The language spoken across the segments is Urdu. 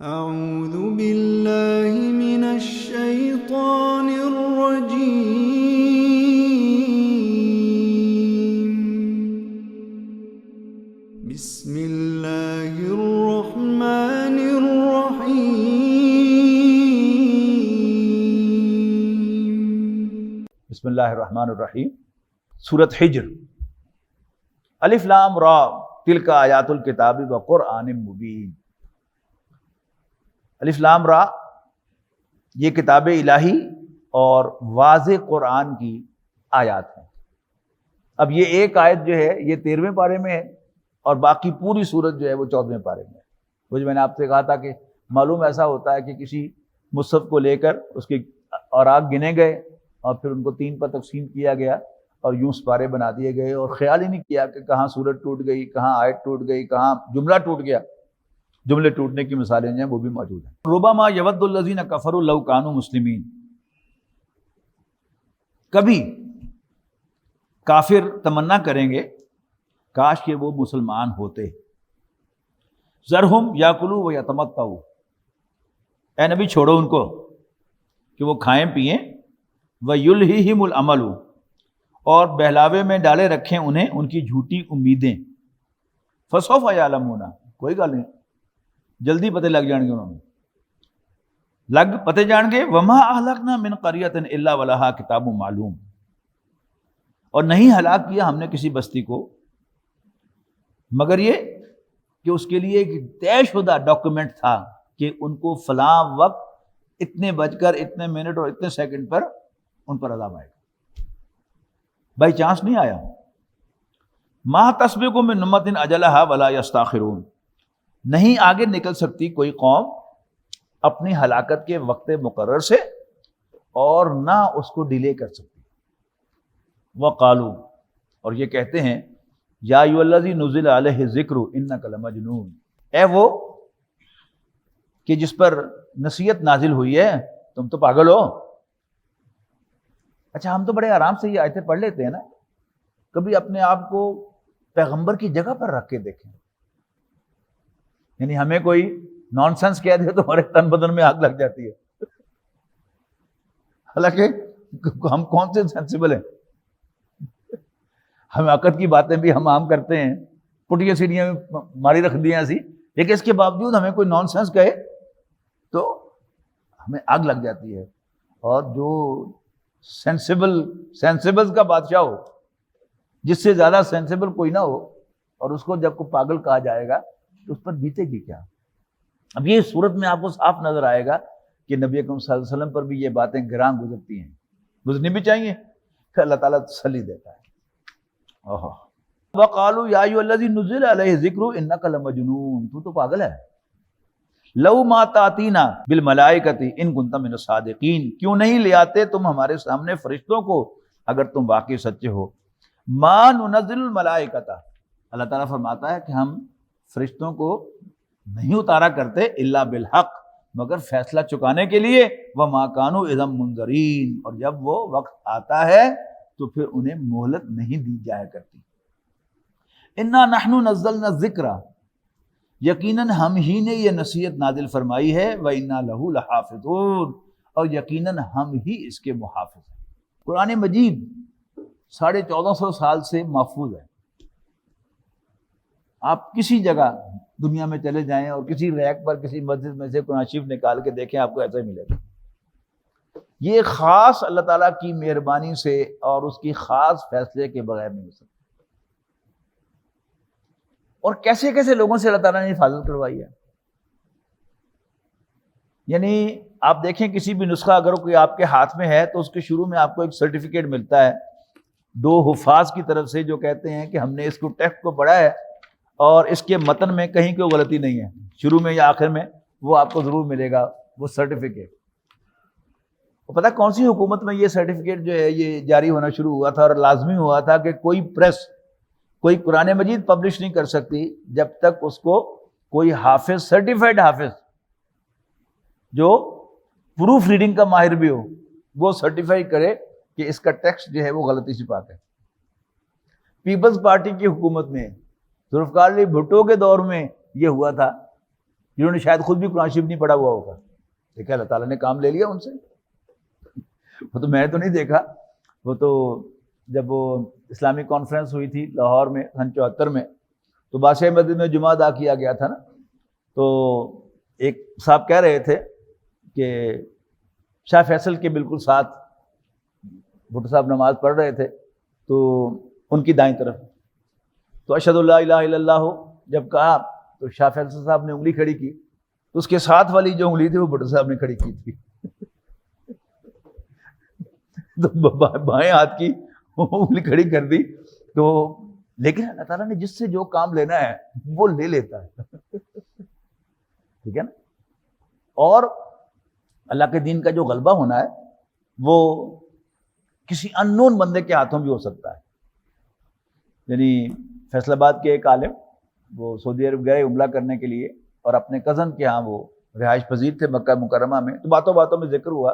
أعوذ بالله من الشيطان الرجيم. بسم الله الرحمن الرحيم. بسم اللہ الرحمن الرحیم. سورۃ حجر. الف لام را تلک آیات الکتاب وقرآن مبین. الف لام را یہ کتاب الہی اور واضح قرآن کی آیات ہیں. اب یہ ایک آیت جو ہے یہ 13ویں پارے میں ہے اور باقی پوری سورت جو ہے وہ 14ویں پارے میں ہے. وہ جو میں نے آپ سے کہا تھا کہ معلوم ایسا ہوتا ہے کہ کسی مصحف کو لے کر اس کے اوراق گنے گئے اور پھر ان کو 3 پر تقسیم کیا گیا اور یوں سپارے بنا دیے گئے اور خیال ہی نہیں کیا کہ کہاں سورت ٹوٹ گئی، کہاں آیت ٹوٹ گئی، کہاں جملہ ٹوٹ گیا. جملے ٹوٹنے کی مثالیں جو ہیں وہ بھی موجود ہیں. ربما یود الذین کفروا لو کانوا مسلمین. کبھی کافر تمنا کریں گے کاش کہ وہ مسلمان ہوتے. ذرہم یاکلوا ویتمتعوا. اے نبی چھوڑو ان کو کہ وہ کھائیں پئیں. ویلہہم الامل. اور بہلاوے میں ڈالے رکھیں انہیں ان کی جھوٹی امیدیں. فسوف یعلمون. کوئی گل نہیں، جلدی پتہ لگ جان گے، انہوں نے پتہ جان گے. وما اہلکنا من قریۃ الا ولہا کتاب معلوم. اور نہیں ہلاک کیا ہم نے کسی بستی کو مگر یہ کہ اس کے لیے ایک طے شدہ ڈاکومنٹ تھا کہ ان کو فلاں وقت اتنے بج کر اتنے منٹ اور اتنے سیکنڈ پر ان پر عذاب آئے گا. بائی چانس نہیں آیا. ما تسبق من امۃ اجلھا ولا یستاخرون. نہیں آگے نکل سکتی کوئی قوم اپنی ہلاکت کے وقت مقرر سے اور نہ اس کو ڈیلے کر سکتی. وقالوا. اور یہ کہتے ہیں یا ایھا الذی نزل علیہ الذکر انک لمجنون. اے وہ کہ جس پر نصیحت نازل ہوئی ہے تم تو پاگل ہو. اچھا ہم تو بڑے آرام سے یہ آیتیں پڑھ لیتے ہیں نا. کبھی اپنے آپ کو پیغمبر کی جگہ پر رکھ کے دیکھیں. یعنی ہمیں کوئی نان سینس کہہ دے تو ہمارے تن بدن میں آگ لگ جاتی ہے. حالانکہ ہم کون سے سینسیبل ہیں. ہم عقد کی باتیں بھی ہم عام کرتے ہیں، پٹیاں سیڑھیاں ماری رکھ دی ہیں ایسی، لیکن اس کے باوجود ہمیں کوئی نان سینس کہے تو ہمیں آگ لگ جاتی ہے. اور جو سینسیبل کا بادشاہ ہو، جس سے زیادہ سینسیبل کوئی نہ ہو، اور اس کو جب کو پاگل کہا جائے گا تو اس پر بیتے گی کیا. اب یہ صورت میں آپ کو صاف نظر آئے گا کہ نبی اکرم صلی اللہ علیہ وسلم پر بھی یہ باتیں گراں گزرتی ہیں، گزرنی بھی چاہیے. پھر اللہ تعالیٰ تسلی دیتا ہے. وقالوا یا ایھا الذی نزل علیہ الذکر انک لمجنون. تو پاگل ہے. لو ما تاتینا بالملائکۃ ان کنت من الصادقین. کیوں نہیں لے آتے تم ہمارے سامنے فرشتوں کو اگر تم واقعی سچے ہو. ما ننزل الملائکۃ. اللہ تعالیٰ فرماتا ہے کہ ہم فرشتوں کو نہیں اتارا کرتے الا بالحق، مگر فیصلہ چکانے کے لیے. وما كانوا اذا منذرین. اور جب وہ وقت آتا ہے تو پھر انہیں مہلت نہیں دی جایا کرتی. انا نحن نزلنا الذکر. یقیناً ہم ہی نے یہ نصیحت نازل فرمائی ہے. وَإِنَّا لَهُ لَحَافِظُونَ. اور یقیناً ہم ہی اس کے محافظ ہیں. قرآن مجید 1450 سال سے محفوظ ہے. آپ کسی جگہ دنیا میں چلے جائیں اور کسی ریک پر کسی مسجد میں سے قرآن شریف نکال کے دیکھیں، آپ کو ایسا ہی ملے گا. یہ خاص اللہ تعالیٰ کی مہربانی سے اور اس کی خاص فیصلے کے بغیر نہیں ہو سکتا. اور کیسے کیسے لوگوں سے اللہ تعالیٰ نے حفاظت کروائی ہے. یعنی آپ دیکھیں کسی بھی نسخہ اگر کوئی آپ کے ہاتھ میں ہے تو اس کے شروع میں آپ کو ایک سرٹیفکیٹ ملتا ہے 2 حفاظ کی طرف سے، جو کہتے ہیں کہ ہم نے اس کو ٹیکسٹ کو پڑھا ہے اور اس کے متن میں کہیں کوئی غلطی نہیں ہے. شروع میں یا آخر میں وہ آپ کو ضرور ملے گا وہ سرٹیفکیٹ. پتہ کون سی حکومت میں یہ سرٹیفکیٹ جو ہے یہ جاری ہونا شروع ہوا تھا اور لازمی ہوا تھا کہ کوئی پریس کوئی قرآن مجید پبلش نہیں کر سکتی جب تک اس کو کوئی حافظ، سرٹیفائڈ حافظ جو پروف ریڈنگ کا ماہر بھی ہو، وہ سرٹیفائی کرے کہ اس کا ٹیکسٹ جو ہے وہ غلطی سے پاک ہے. پیپلز پارٹی کی حکومت میں ذوالفقار علی بھٹو کے دور میں یہ ہوا تھا جنہوں نے شاید خود بھی قرآن شریف نہیں پڑھا ہوا ہوگا، دیکھا اللہ تعالیٰ نے کام لے لیا ان سے. وہ تو میں نے تو نہیں دیکھا، وہ تو جب وہ اسلامی کانفرنس ہوئی تھی لاہور میں 74 میں، تو بادشاہ مدینہ میں جمعہ ادا کیا گیا تھا نا، تو ایک صاحب کہہ رہے تھے کہ شاہ فیصل کے بالکل ساتھ بھٹو صاحب نماز پڑھ رہے تھے، تو ان کی دائیں طرف تو اشہد اللہ الہ الا اللہ جب کہا تو شاہ فیصل صاحب نے انگلی کھڑی کی، تو اس کے ساتھ والی جو انگلی تھی وہ بھٹو صاحب نے کھڑی کی تھی. تو بائیں ہاتھ کی انگلی کھڑی کر دی. تو لیکن اللہ تعالیٰ نے جس سے جو کام لینا ہے وہ لے لیتا ہے. ٹھیک ہے نا. اور اللہ کے دین کا جو غلبہ ہونا ہے وہ کسی اننون بندے کے ہاتھوں بھی ہو سکتا ہے. یعنی فیصل آباد کے ایک عالم وہ سعودی عرب گئے عمرہ کرنے کے لیے، اور اپنے کزن کے ہاں وہ رہائش پذیر تھے مکہ مکرمہ میں. تو باتوں باتوں میں ذکر ہوا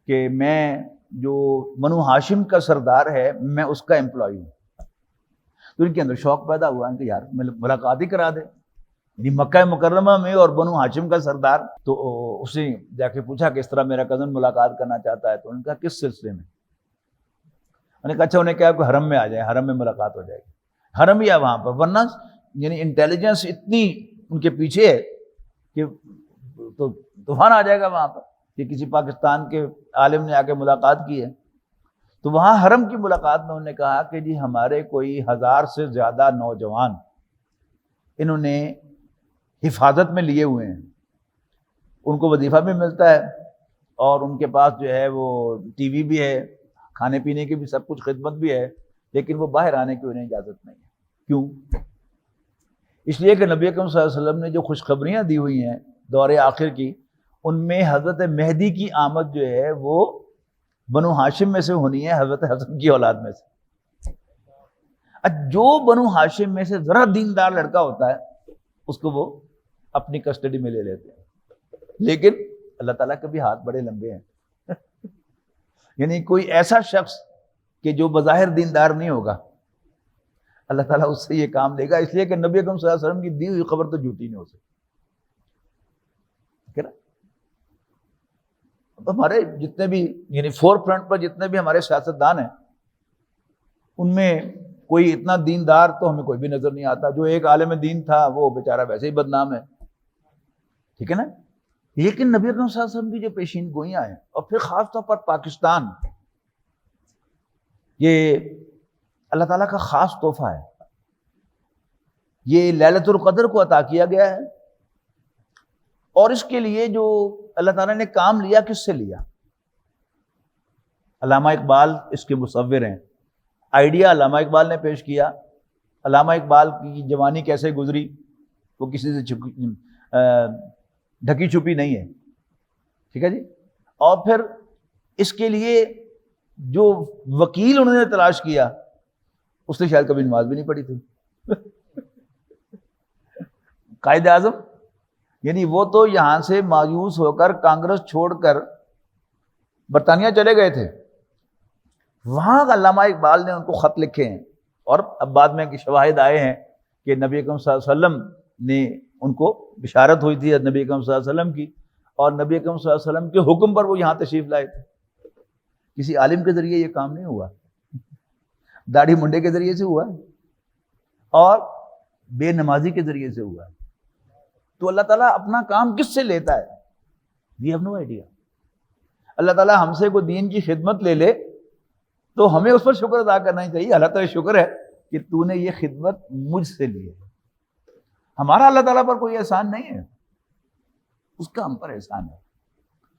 کہ میں جو بنو ہاشم کا سردار ہے میں اس کا امپلائی ہوں. تو ان کے اندر شوق پیدا ہوا کہ یار ملاقات ہی کرا دے، یعنی مکہ مکرمہ میں اور بنو ہاشم کا سردار. تو اس نے جا کے پوچھا کہ اس طرح میرا کزن ملاقات کرنا چاہتا ہے. تو انہوں نے کہا کس سلسلے میں؟ انہوں نے کہا اچھا انہیں کہا کہ حرم میں آ جائیں، حرم میں ملاقات ہو جائے گی. حرم ہی ہے وہاں پر، ورنہ یعنی انٹیلیجنس اتنی ان کے پیچھے ہے کہ تو طوفان آ جائے گا وہاں پر کہ کسی پاکستان کے عالم نے آ کے ملاقات کی ہے. تو وہاں حرم کی ملاقات میں انہوں نے کہا کہ جی ہمارے کوئی 1000 سے زیادہ نوجوان انہوں نے حفاظت میں لیے ہوئے ہیں، ان کو وظیفہ بھی ملتا ہے اور ان کے پاس جو ہے وہ ٹی وی بھی ہے، کھانے پینے کی بھی سب کچھ خدمت بھی ہے، لیکن وہ باہر آنے کی انہیں اجازت نہیں ہے. کیوں؟ اس لیے کہ نبی اکرم صلی اللہ علیہ وسلم نے جو خوشخبریاں دی ہوئی ہیں دور آخر کی، ان میں حضرت مہدی کی آمد جو ہے وہ بنو ہاشم میں سے ہونی ہے، حضرت حسن کی اولاد میں سے. جو بنو ہاشم میں سے ذرا دیندار لڑکا ہوتا ہے اس کو وہ اپنی کسٹڈی میں لے لیتے ہیں. لیکن اللہ تعالیٰ کے بھی ہاتھ بڑے لمبے ہیں. یعنی کوئی ایسا شخص کہ جو بظاہر دیندار نہیں ہوگا اللہ تعالیٰ اس سے یہ کام لے گا، اس لیے کہ نبی اکرم صلی اللہ علیہ وسلم کی دی ہوئی خبر تو جھوٹی نہیں ہو سکتی. ہمارے جتنے بھی یعنی فور فرنٹ پر جتنے بھی ہمارے سیاستدان ہیں ان میں کوئی اتنا دیندار تو ہمیں کوئی بھی نظر نہیں آتا. جو ایک عالم دین تھا وہ بیچارہ ویسے ہی بدنام ہے. ٹھیک ہے نا. لیکن نبی اکرم صلی اللہ علیہ وسلم کی جو پیشین گوئیاں ہیں، اور پھر خاص طور پر پاکستان، یہ اللہ تعالیٰ کا خاص تحفہ ہے. یہ لیلۃ القدر کو عطا کیا گیا ہے، اور اس کے لیے جو اللہ تعالیٰ نے کام لیا کس سے لیا؟ علامہ اقبال اس کے مصور ہیں. آئیڈیا علامہ اقبال نے پیش کیا. علامہ اقبال کی جوانی کیسے گزری وہ کسی سے ڈھکی چھپی نہیں ہے. ٹھیک ہے جی. اور پھر اس کے لیے جو وکیل انہوں نے تلاش کیا اس نے شاید کبھی نماز بھی نہیں پڑھی تھی. قائد اعظم یعنی وہ تو یہاں سے مایوس ہو کر کانگریس چھوڑ کر برطانیہ چلے گئے تھے. وہاں علامہ اقبال نے ان کو خط لکھے ہیں، اور اب بعد میں شواہد آئے ہیں کہ نبی اکرم صلی اللہ علیہ وسلم نے ان کو بشارت ہوئی تھی نبی اکرم صلی اللہ علیہ وسلم کی، اور نبی اکرم صلی اللہ علیہ وسلم کے حکم پر وہ یہاں تشریف لائے تھے. کسی عالم کے ذریعے یہ کام نہیں ہوا، داڑھی منڈے کے ذریعے سے ہوا اور بے نمازی کے ذریعے سے ہوا. تو اللہ تعالیٰ اپنا کام کس سے لیتا ہے؟ We have no idea. اللہ تعالیٰ ہم سے کوئی دین کی خدمت لے لے تو ہمیں اس پر شکر ادا کرنا چاہیے. اللہ تعالیٰ شکر ہے کہ تو نے یہ خدمت مجھ سے لی ہے. ہمارا اللہ تعالیٰ پر کوئی احسان نہیں ہے، اس کا ہم پر احسان ہے.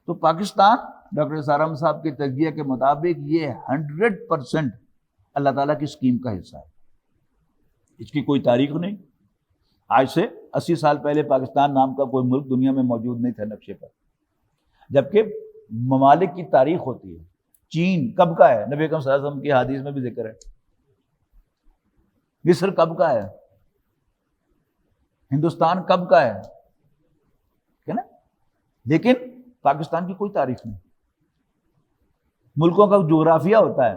تو پاکستان ڈاکٹر اسرار احمد صاحب کے تجزیہ کے مطابق یہ 100% اللہ تعالیٰ کی اسکیم کا حصہ ہے. اس کی کوئی تاریخ نہیں. آج سے 80 سال پہلے پاکستان نام کا کوئی ملک دنیا میں موجود نہیں تھا نقشے پر، جبکہ ممالک کی تاریخ ہوتی ہے. چین کب کا ہے؟ نبی اکرم صلی اللہ علیہ وسلم کی حدیث میں بھی ذکر ہے. مصر کب کا ہے؟ ہندوستان کب کا ہے نا. لیکن پاکستان کی کوئی تاریخ نہیں. ملکوں کا جغرافیہ ہوتا ہے،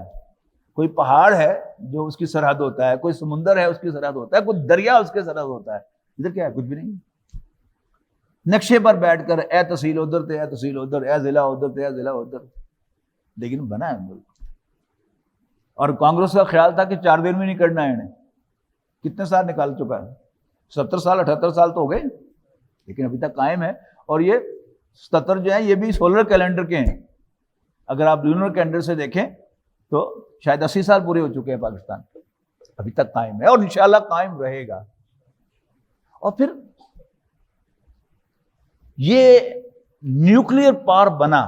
کوئی پہاڑ ہے جو اس کی سرحد ہوتا ہے، کوئی سمندر ہے اس کی سرحد ہوتا ہے، کوئی دریا اس کے سرحد ہوتا ہے. ادھر کیا ہے؟ کچھ بھی نہیں. نقشے پر بیٹھ کر اے تحصیل ادھر تھے، اے تحصیل ادھر، اے ضلع ادھر تھے، اے ضلع ادھر، لیکن بنا ہے ملک۔ اور کانگریس کا خیال تھا کہ 4 دن میں نہیں کرنا ہے انہیں، کتنے سال نکال چکا ہے، 70 سال 78 سال تو ہو گئے، لیکن ابھی تک قائم ہے۔ اور یہ 77 جو ہیں یہ بھی سولر کیلنڈر کے ہیں، اگر آپ لونر کیلنڈر سے دیکھیں تو شاید 80 سال پورے ہو چکے ہیں پاکستان، ابھی تک قائم ہے اور انشاءاللہ قائم رہے گا۔ اور پھر یہ نیوکلیر پاور بنا،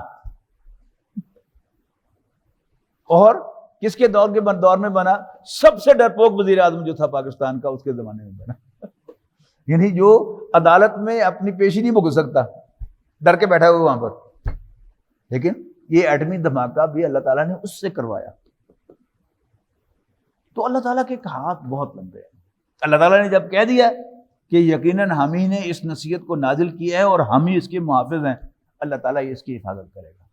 اور کس کے دور میں بنا؟ سب سے ڈرپوک وزیر اعظم جو تھا پاکستان کا اس کے زمانے میں بنا، یعنی جو عدالت میں اپنی پیشی نہیں بھگت سکتا، ڈر کے بیٹھا ہوا وہاں پر، لیکن یہ ایٹمی دھماکہ بھی اللہ تعالیٰ نے اس سے کروایا۔ تو اللہ تعالیٰ کے ہاتھ بہت لمبے ہیں۔ اللہ تعالیٰ نے جب کہہ دیا کہ یقیناً ہم ہی نے اس نصیحت کو نازل کیا ہے اور ہم ہی اس کے محافظ ہیں، اللہ تعالیٰ اس کی حفاظت کرے گا۔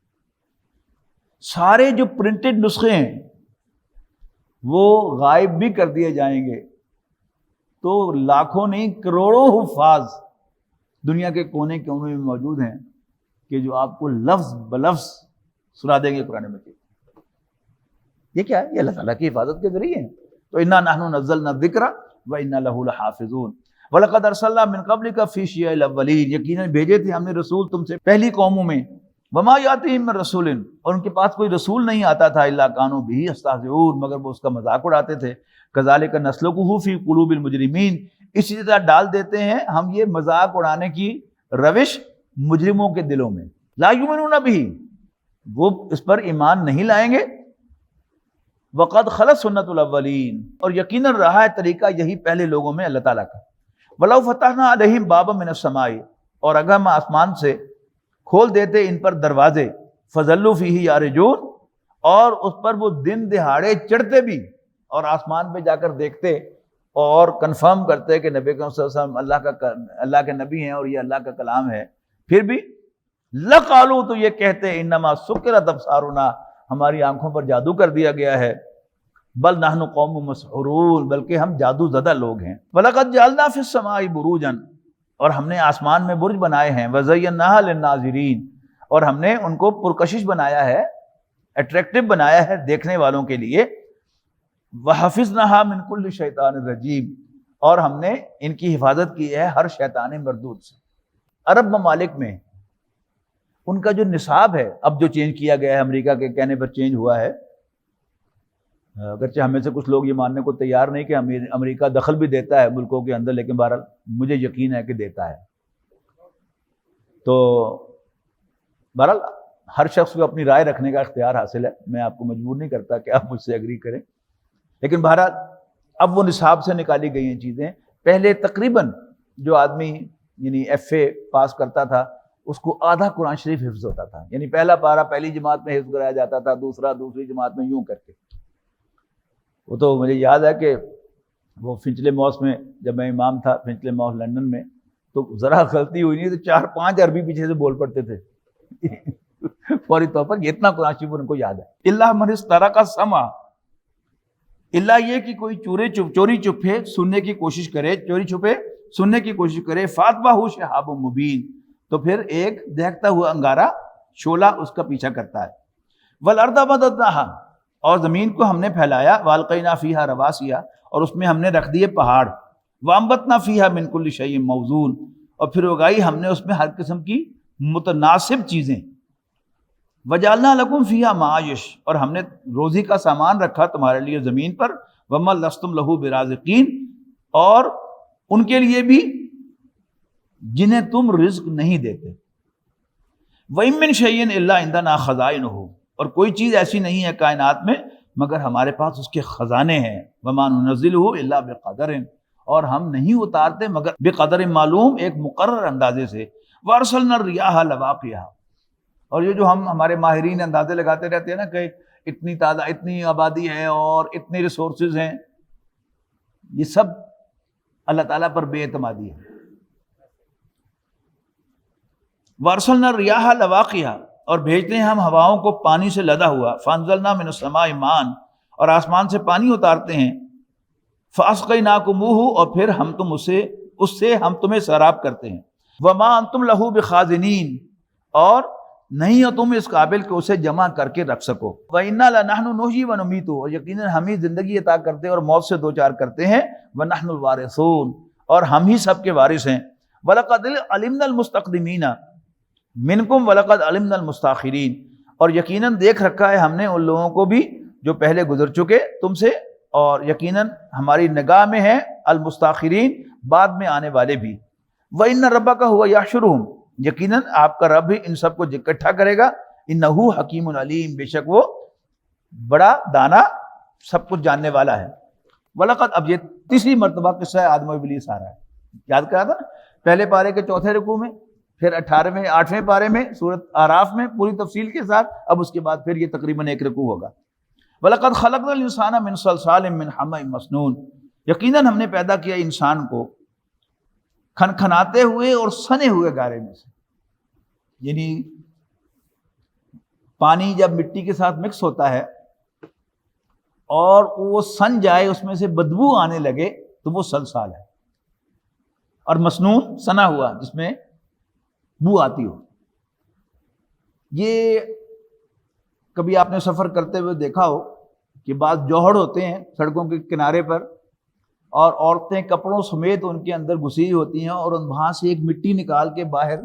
سارے جو پرنٹڈ نسخے ہیں وہ غائب بھی کر دیے جائیں گے تو لاکھوں نہیں کروڑوں حفاظ دنیا کے کونے کونے میں موجود ہیں کہ جو آپ کو لفظ بلفظ سنا دیں گے قرآن مجید۔ یہ کیا ہے؟ یہ اللہ تعالیٰ کی حفاظت کے ذریعے ہیں۔ تو انا نحن نزلنا الذکر وانا لہ لحافظون وَلَقَدْ أَرْسَلْنَا مِن قَبْلِكَ فِي شِيَعِ الْأَوَّلِينَ، یقیناً بھیجے تھے ہم نے رسول تم سے پہلی قوموں میں، وَمَا يَأْتِيهِم مِّن رَّسُولٍ، اور ان کے پاس کوئی رسول نہیں آتا تھا، إِلَّا كَانُوا بِهِ يَسْتَهْزِئُونَ، مگر وہ اس کا مذاق اڑاتے تھے۔ كَذَلِكَ نَسْلُكُهُ فِي قُلُوبِ الْمُجْرِمِينَ، اسی طرح ڈال دیتے ہیں ہم یہ مذاق اڑانے کی روش مجرموں کے دلوں میں۔ لا يؤمنون به، وہ اس پر ایمان نہیں لائیں گے۔ وقد خلت سنت الاولین، اور یقیناً رہا ہے طریقہ یہی پہلے لوگوں میں اللہ تعالیٰ کا۔ وَلَوْ فَتَحْنَا عَلَيْهِمْ بَابًا مِّنَ السَّمَاءِ، اور اگر ہم آسمان سے کھول دیتے ان پر دروازے، فَظَلُّوا فِيهِ يَعْرِجُونَ، اور اس پر وہ دن دہاڑے چڑھتے بھی اور آسمان پہ جا کر دیکھتے اور کنفرم کرتے کہ نبی صلی اللہ علیہ وسلم اللہ کے نبی ہیں اور یہ اللہ کا کلام ہے، پھر بھی لَقَالُوا، تو یہ کہتے انما سُکِّرَتْ أَبْصَارُنَا، ہماری آنکھوں پر جادو کر دیا گیا ہے، بل نحن قوم مسحورون، بلکہ ہم جادو زدہ لوگ ہیں۔ وَلَقَدْ جَعَلْنَا فِي السَّمَاءِ بُرُوجًا، اور ہم نے آسمان میں برج بنائے ہیں، وَزَيَّنَّاهَا لِلنَّاظِرِينَ، اور ہم نے ان کو پرکشش بنایا ہے، اٹریکٹیو بنایا ہے دیکھنے والوں کے لیے۔ وَحَفِظْنَاهَا مِن كُلِّ شَيْطَانٍ رَجِيمٍ، اور ہم نے ان کی حفاظت کی ہے ہر شیطان مردود سے۔ عرب ممالک میں ان کا جو نصاب ہے، اب جو چینج کیا گیا ہے، امریکہ کے کہنے پر چینج ہوا ہے، اگرچہ ہمیں سے کچھ لوگ یہ ماننے کو تیار نہیں کہ امریکہ دخل بھی دیتا ہے ملکوں کے اندر، لیکن بہرحال مجھے یقین ہے کہ دیتا ہے۔ تو بہرحال ہر شخص کو اپنی رائے رکھنے کا اختیار حاصل ہے، میں آپ کو مجبور نہیں کرتا کہ آپ مجھ سے ایگری کریں، لیکن بہرحال اب وہ نصاب سے نکالی گئی ہیں چیزیں۔ پہلے تقریباً جو آدمی یعنی FA پاس کرتا تھا اس کو آدھا قرآن شریف حفظ ہوتا تھا، یعنی پہلا پارہ پہلی جماعت میں حفظ کرایا جاتا تھا، دوسرا دوسری جماعت میں، یوں کر کے۔ وہ تو مجھے یاد ہے کہ وہ فنچلے موس میں جب میں امام تھا، فنچلے موس لندن میں، تو ذرا غلطی ہوئی نہیں تو 4-5 عربی پیچھے سے بول پڑتے تھے فوری طور پر، یہ اتنا قرآن شریف ان کو یاد ہے۔ اللہ من استرق السمع، اللہ یہ کہ کوئی چوری چھپے سننے کی کوشش کرے، چوری چھپے سننے کی کوشش کرے، فاتبعہ شہاب مبین، تو پھر ایک دہکتا ہوا انگارہ شعلہ اس کا پیچھا کرتا ہے۔ والارض مددناها، اور زمین کو ہم نے پھیلایا، والقینا فیہا رواسیا، اور اس میں ہم نے رکھ دیے پہاڑ، وانبتنا فیہا من کل شیء موزون، اور پھر اگائی ہم نے اس میں ہر قسم کی متناسب چیزیں، وجعلنا لکم فیہا معایش، اور ہم نے روزی کا سامان رکھا تمہارے لیے زمین پر، وما لستم لہ برازقین، اور ان کے لیے بھی جنہیں تم رزق نہیں دیتے۔ وَإِن مِّن شَيْءٍ إِلَّا عِندَنَا خَزَائِنُهُ، اور کوئی چیز ایسی نہیں ہے کائنات میں مگر ہمارے پاس اس کے خزانے ہیں۔ وَمَا نُنَزِّلُهُ إِلَّا بِقَدَرٍ، اور ہم نہیں اتارتے مگر بقدر معلوم، ایک مقرر اندازے سے۔ وَأَرْسَلْنَا الرِّيَاحَ لَوَاقِحَ، اور یہ جو ہمارے ماہرین اندازے لگاتے رہتے ہیں نا کہ اتنی تعداد، اتنی آبادی ہے اور اتنی ریسورسز ہیں، یہ سب اللہ تعالیٰ پر بے اعتمادی ہے۔ وَأَرْسَلْنَا الرِّيَاحَ لَوَاقِحَ، اور بھیجتے ہیں ہم ہواؤں کو پانی سے لدا ہوا، فَأَنزَلْنَا مِنَ السَّمَاءِ مَاءً، اور آسمان سے پانی اتارتے ہیں، فَأَسْقَيْنَاكُمُوهُ، اور پھر ہم تم اس سے ہم تمہیں سیراب کرتے ہیں، وما انتم لہو بخازنین، اور نہیں ہو تم اس قابل کہ اسے جمع کر کے رکھ سکو۔ وَإِنَّا لَنَحْنُ نُحْيِي وَنُمِيتُ، اور یقیناً ہم ہی زندگی عطا کرتے اور موت سے دوچار کرتے ہیں، وَنَحْنُ الْوَارِثُونَ، اور ہم ہی سب کے وارث ہیں۔ وَلَقَدْ عَلِمْنَا الْمُسْتَقْدِمِينَ مِنْكُمْ وَلَقَدْ عَلِمْنَا الْمُسْتَأْخِرِينَ، اور یقیناً دیکھ رکھا ہے ہم نے ان لوگوں کو بھی جو پہلے گزر چکے تم سے، اور یقیناً ہماری نگاہ میں ہے المستاخرین، بعد میں آنے والے بھی۔ وَإِنَّ رَبَّكَ هُوَ يَحْشُرُهُمْ، یقیناً آپ کا رب بھی ان سب کو اکٹھا کرے گا۔ انہ حکیم علیم، بے شک وہ بڑا دانا سب کچھ جاننے والا ہے۔ وَلَقَدْ، اب یہ تیسری مرتبہ قصہ آدم و ابلیس آ رہا ہے، یاد کرا تھا پہلے پارے کے چوتھے رکوع میں، پھر 8ویں پارے میں سورۃ اعراف میں پوری تفصیل کے ساتھ، اب اس کے بعد پھر یہ تقریباً ایک رکوع ہوگا۔ وَلَقَدْ خَلَقْنَا الْإِنسَانَ مِنْ صَلْصَالٍ مِّنْ حَمَإٍ مَّسْنُونٍ، یقیناً ہم نے پیدا کیا انسان کو کھنکھناتے ہوئے اور سنے ہوئے گارے میں سے، یعنی پانی جب مٹی کے ساتھ مکس ہوتا ہے اور وہ سن جائے، اس میں سے بدبو آنے لگے تو وہ صلصال ہے، اور مسنون سنا ہوا جس میں بو آتی ہو۔ یہ کبھی آپ نے سفر کرتے ہوئے دیکھا ہو کہ بعض جوہڑ ہوتے ہیں سڑکوں کے کنارے پر، اور عورتیں کپڑوں سمیت ان کے اندر گھسی ہوتی ہیں، اور وہاں سے ایک مٹی نکال کے باہر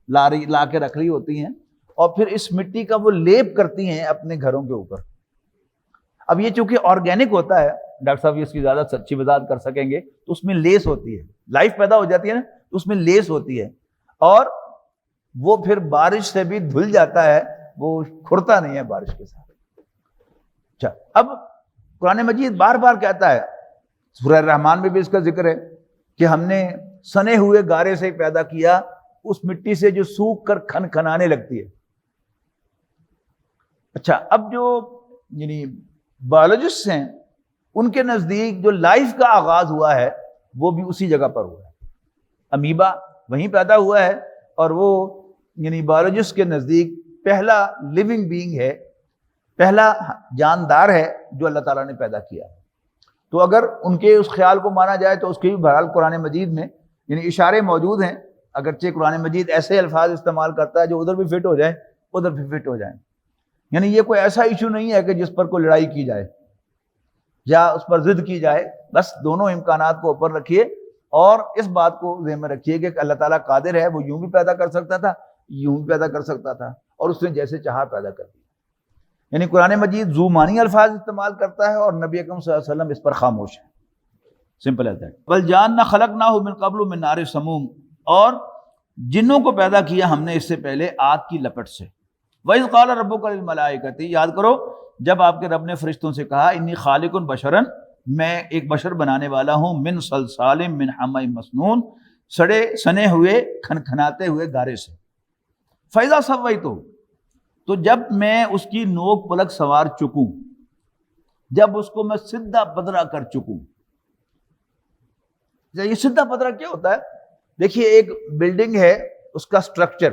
لا کے رکھ رہی ہوتی ہیں، اور پھر اس مٹی کا وہ لیپ کرتی ہیں اپنے گھروں کے اوپر۔ اب یہ چونکہ آرگینک ہوتا ہے، ڈاکٹر صاحب اس کی زیادہ سچی وضاحت کر سکیں گے، تو اس میں لیس ہوتی ہے، لائف پیدا ہو جاتی ہے نا، تو اس میں لیس ہوتی ہے، اور وہ پھر بارش سے بھی دھل جاتا ہے، وہ کھرتا نہیں ہے بارش کے ساتھ۔ اچھا، اب قرآن مجید بار بار کہتا ہے، سورہ رحمان میں بھی اس کا ذکر ہے کہ ہم نے سنے ہوئے گارے سے پیدا کیا، اس مٹی سے جو سوکھ کر کھنکھنانے لگتی ہے۔ اچھا، اب جو یعنی بایولوجسٹ ہیں ان کے نزدیک جو لائف کا آغاز ہوا ہے وہ بھی اسی جگہ پر ہوا ہے، امیبا وہیں پیدا ہوا ہے، اور وہ یعنی بایولوجسٹ کے نزدیک پہلا لیونگ بینگ ہے، پہلا جاندار ہے جو اللہ تعالیٰ نے پیدا کیا۔ تو اگر ان کے اس خیال کو مانا جائے تو اس کے بھی بہرحال قرآن مجید میں یعنی اشارے موجود ہیں، اگرچہ قرآن مجید ایسے الفاظ استعمال کرتا ہے جو ادھر بھی فٹ ہو جائیں ادھر بھی فٹ ہو جائیں، یعنی یہ کوئی ایسا ایشو نہیں ہے کہ جس پر کوئی لڑائی کی جائے یا اس پر ضد کی جائے، بس دونوں امکانات کو اوپر رکھیے اور اس بات کو ذہن میں رکھیے کہ اللہ تعالیٰ قادر ہے، وہ یوں بھی پیدا کر سکتا تھا، یوں بھی پیدا کر سکتا تھا، اور اس نے جیسے چاہا پیدا کر دیا۔ یعنی قرآن مجید ذو معنی الفاظ استعمال کرتا ہے اور نبی اکرم صلی اللہ علیہ وسلم اس پر خاموش ہے، سمپل ایز دیٹ۔ بل جاننا خلقناہ من قبل من نار سموم، اور جنوں کو پیدا کیا ہم نے اس سے پہلے آگ کی لپٹ سے۔ وَإِذْ قَالَ رَبُّكَ لِلْمَلَائِكَةِ، یاد کرو جب آپ کے رب نے فرشتوں سے کہا انی خالق بشرا، میں ایک بشر بنانے والا ہوں، من صلصال من حمأ مسنون، سڑے سنے ہوئے کھنکھناتے ہوئے گارے سے۔ فَإِذَا سَوَّيْتُهُ، تو جب میں اس کی نوک پلک سنوار چکوں، جب اس کو میں سدھا پدرا کر چکوں۔ یہ سدھا پدرا کیا ہوتا ہے؟ دیکھیے ایک بلڈنگ ہے، اس کا سٹرکچر،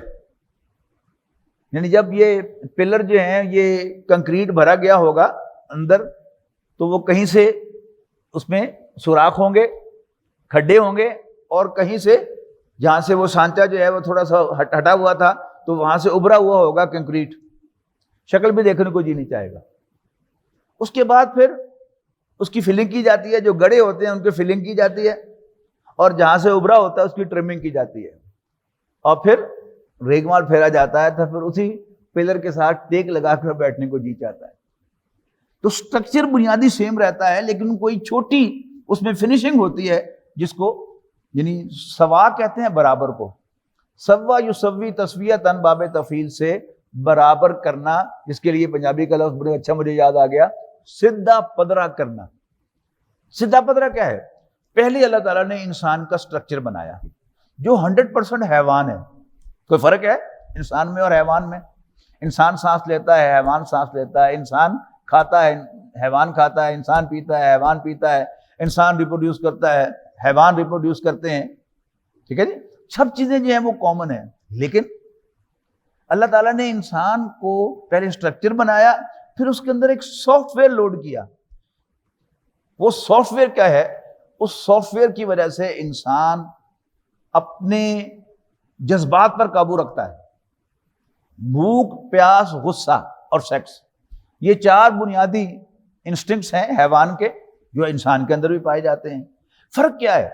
یعنی جب یہ پلر جو ہیں یہ کنکریٹ بھرا گیا ہوگا اندر، تو وہ کہیں سے اس میں سوراخ ہوں گے، کھڈے ہوں گے، اور کہیں سے جہاں سے وہ سانچہ جو ہے وہ تھوڑا سا ہٹا ہوا تھا تو وہاں سے ابھرا ہوا ہوگا کنکریٹ، شکل بھی دیکھنے کو جی نہیں چاہے گا۔ اس کے بعد پھر اس کی فلنگ کی جاتی ہے، جو گڑے ہوتے ہیں ان کی فلنگ کی جاتی ہے، اور جہاں سے ابھرا ہوتا ہے اس کی ٹرمنگ کی جاتی ہے، اور پھر ریگ مال پھیرا جاتا ہے، تو پھر اسی پلر کے ساتھ ٹیک لگا کر بیٹھنے کو جی چاہتا ہے۔ تو سٹرکچر بنیادی سیم رہتا ہے، لیکن کوئی چھوٹی اس میں فنیشنگ ہوتی ہے جس کو یعنی سوا کہتے ہیں، برابر کو۔ سوا یسوی تسویۃ، باب تفعیل سے برابر کرنا، جس کے لیے پنجابی کا لفظ بڑے اچھا مجھے یاد آ گیا، سدھا پدرا کرنا۔ سدھا پدرا کیا ہے؟ پہلے اللہ تعالیٰ نے انسان کا سٹرکچر بنایا جو 100% حیوان ہے۔ کوئی فرق ہے انسان میں اور حیوان میں؟ انسان سانس لیتا ہے، حیوان سانس لیتا ہے، انسان کھاتا ہے، حیوان کھاتا ہے، انسان پیتا ہے، حیوان پیتا ہے، انسان ریپروڈیوس کرتا ہے، حیوان ریپروڈیوس کرتے ہیں، ٹھیک ہے جی، سب چیزیں جو ہیں وہ کامن ہیں۔ لیکن اللہ تعالیٰ نے انسان کو پہلے سٹرکچر بنایا، پھر اس کے اندر ایک سافٹ ویئر لوڈ کیا۔ وہ سافٹ ویئر کیا ہے؟ اس سافٹ ویئر کی وجہ سے انسان اپنے جذبات پر قابو رکھتا ہے. بھوک، پیاس، غصہ اور سیکس، یہ 4 بنیادی انسٹنکٹس ہیں حیوان کے جو انسان کے اندر بھی پائے جاتے ہیں. فرق کیا ہے؟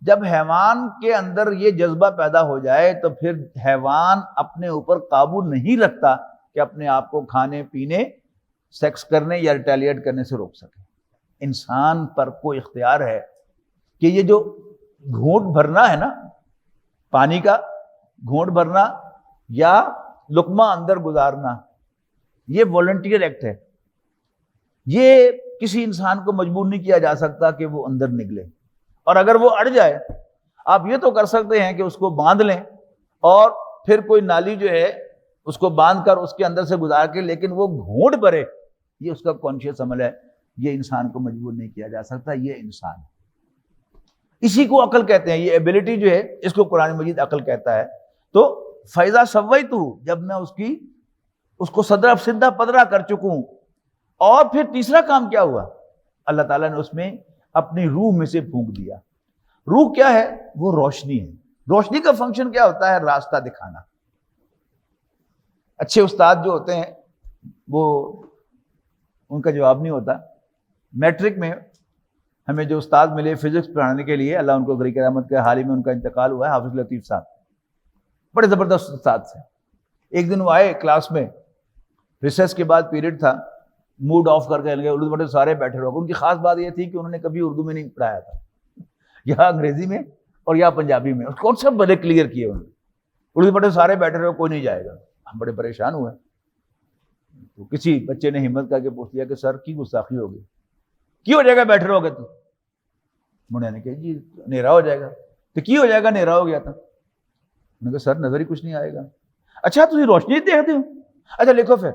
جب حیوان کے اندر یہ جذبہ پیدا ہو جائے تو پھر حیوان اپنے اوپر قابو نہیں رکھتا کہ اپنے آپ کو کھانے پینے، سیکس کرنے یا ریٹیلیٹ کرنے سے روک سکے. انسان پر کوئی اختیار ہے کہ یہ جو گھونٹ بھرنا ہے نا، پانی کا گھونٹ بھرنا یا لقمہ اندر گزارنا، یہ والنٹیئر ایکٹ ہے. یہ کسی انسان کو مجبور نہیں کیا جا سکتا کہ وہ اندر نکلے. اور اگر وہ اڑ جائے، آپ یہ تو کر سکتے ہیں کہ اس کو باندھ لیں اور پھر کوئی نالی جو ہے اس کو باندھ کر اس کے اندر سے گزار کے، لیکن وہ گھونٹ بھرے، یہ اس کا کانشیس عمل ہے. یہ انسان کو مجبور نہیں کیا جا سکتا، یہ انسان ہے. اسی کو عقل کہتے ہیں. یہ ایبلٹی جو ہے اس کو قرآن مجید عقل کہتا ہے. تو فَإِذَا سَوَّيْتُهُ، جب میں اس کو صدرہ سدھا پدرا کر چکوں. اور پھر تیسرا کام کیا ہوا؟ اللہ تعالیٰ نے اس میں اپنی روح میں سے پھونک دیا. روح کیا ہے؟ وہ روشنی ہے. روشنی کا فنکشن کیا ہوتا ہے؟ راستہ دکھانا. اچھے استاد جو ہوتے ہیں وہ ان کا جواب نہیں ہوتا. میٹرک میں ہمیں جو استاد ملے فزکس پڑھانے کے لیے، اللہ ان کو غریق رحمت کے، حال ہی میں ان کا انتقال ہوا ہے، حافظ لطیف صاحب، بڑے زبردست استاد سے. ایک دن وہ آئے کلاس میں، ریسیس کے بعد پیریڈ تھا، موڈ آف کر کے لگے، اردو بڑے سارے بیٹھے رہے. ان کی خاص بات یہ تھی کہ انہوں نے کبھی اردو میں نہیں پڑھایا تھا، یا انگریزی میں اور یا پنجابی میں. کون سب بڑے کلیئر کیے انہوں نے. اردو بڑے سارے بیٹھے رہے، کوئی نہیں جائے گا. ہم بڑے پریشان ہوئے. تو کسی بچے نے ہمت کر کے پوچھ لیا کہ سر کی گستاخی ہوگی، کی ہو جائے گا بیٹھے رہو گے تو؟ انہوں نے کہا جی اندھیرا ہو جائے گا. تو کی ہو جائے گا؟ اندھیرا ہو گیا تھا. انہوں نے کہا سر نظر ہی کچھ نہیں آئے گا. اچھا تجھے روشنی دیکھتے ہو؟ اچھا لکھو پھر.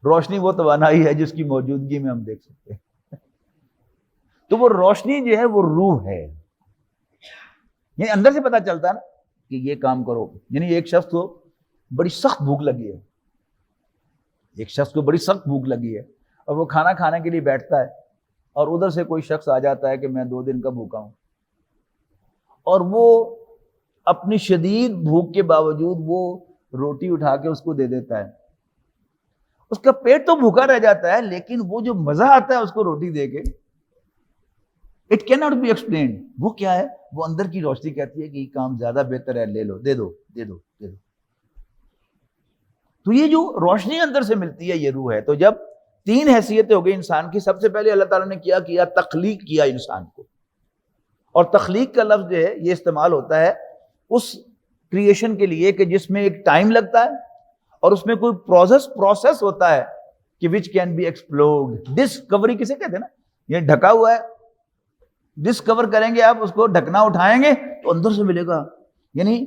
روشنی وہ توانائی ہے جس کی موجودگی میں ہم دیکھ سکتے ہیں. تو وہ روشنی جو ہے وہ روح ہے. یعنی اندر سے پتا چلتا ہے نا کہ یہ کام کرو. یعنی ایک شخص کو بڑی سخت بھوک لگی ہے، ایک شخص کو بڑی سخت بھوک لگی ہے اور وہ کھانا کھانے کے لیے بیٹھتا ہے، اور ادھر سے کوئی شخص آ جاتا ہے کہ میں 2 دن کا بھوکا ہوں، اور وہ اپنی شدید بھوک کے باوجود وہ روٹی اٹھا کے اس کو دے دیتا ہے. اس کا پیٹ تو بھوکا رہ جاتا ہے، لیکن وہ جو مزہ آتا ہے اس کو روٹی دے کے، it can not be explained. وہ کیا ہے؟ وہ اندر کی روشنی کہتی ہے کہ یہ کام زیادہ بہتر ہے، لے لو، دے دو دے دو دے دو. تو یہ جو روشنی اندر سے ملتی ہے یہ روح ہے. تو جب 3 حیثیتیں ہو گئی انسان کی، سب سے پہلے اللہ تعالیٰ نے کیا تخلیق کیا انسان کو. اور تخلیق کا لفظ جو ہے یہ استعمال ہوتا ہے اس کریشن کے لیے کہ جس میں ایک ٹائم لگتا ہے اور اس میں کوئی پروسیس ہوتا ہے کہ which can be explored. Discovery کسے کہتے ہیں نا، یہ ڈھکا ہوا ہے، ڈسکور کریں گے آپ اس کو، ڈھکنا اٹھائیں گے تو اندر سے ملے گا. یعنی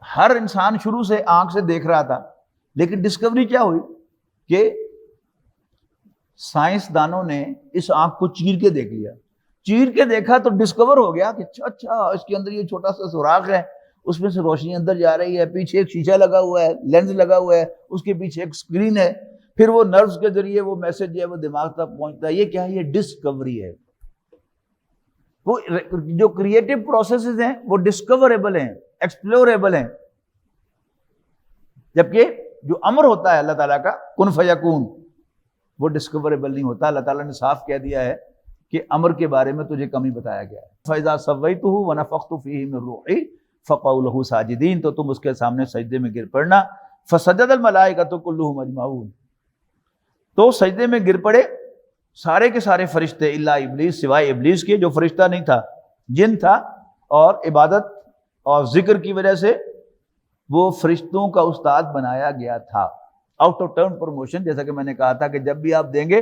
ہر انسان شروع سے آنکھ سے دیکھ رہا تھا، لیکن ڈسکوری کیا ہوئی کہ سائنسدانوں نے اس آنکھ کو چیر کے دیکھ لیا. چیر کے دیکھا تو ڈسکور ہو گیا کہ اچھا اس کے اندر یہ چھوٹا سا سوراخ ہے، اس میں سے روشنی اندر جا رہی ہے، پیچھے ایک شیشہ لگا ہوا ہے، لینز لگا ہوا ہے، اس کے پیچھے ایک اسکرین ہے، پھر وہ نروز کے ذریعے وہ میسج ہے وہ دماغ تک پہنچتا ہے. یہ کیا ہے؟ یہ ڈسکوری ہے. وہ جو کریٹو پروسیسز ہیں وہ ڈسکوریبل ہیں، ایکسپلوریبل ہیں. جبکہ جو امر ہوتا ہے اللہ تعالیٰ کا کن فیکون، وہ ڈسکوریبل نہیں ہوتا. اللہ تعالیٰ نے صاف کہہ دیا ہے کہ امر کے بارے میں تجھے کمی بتایا گیا ہے. فَإِذَا سَوَّيْتُهُ وَنَفَخْتُ فِيهِ مِن رُوحِي فَقَعُوا لَهُ سَاجِدِينَ، تو تم اس کے سامنے سجدے میں گر پڑنا. فَسَجَدَ الْمَلَائِكَةُ كُلُّهُمْ أَجْمَعُونَ، تو سجدے میں گر پڑے سارے کے سارے فرشتے، الا ابلیس، سوائے ابلیس کے جو فرشتہ نہیں تھا، جن تھا، اور عبادت اور ذکر کی وجہ سے وہ فرشتوں کا استاد بنایا گیا تھا. آؤٹ آف ٹرن پروموشن، جیسا کہ میں نے کہا تھا کہ جب بھی آپ دیں گے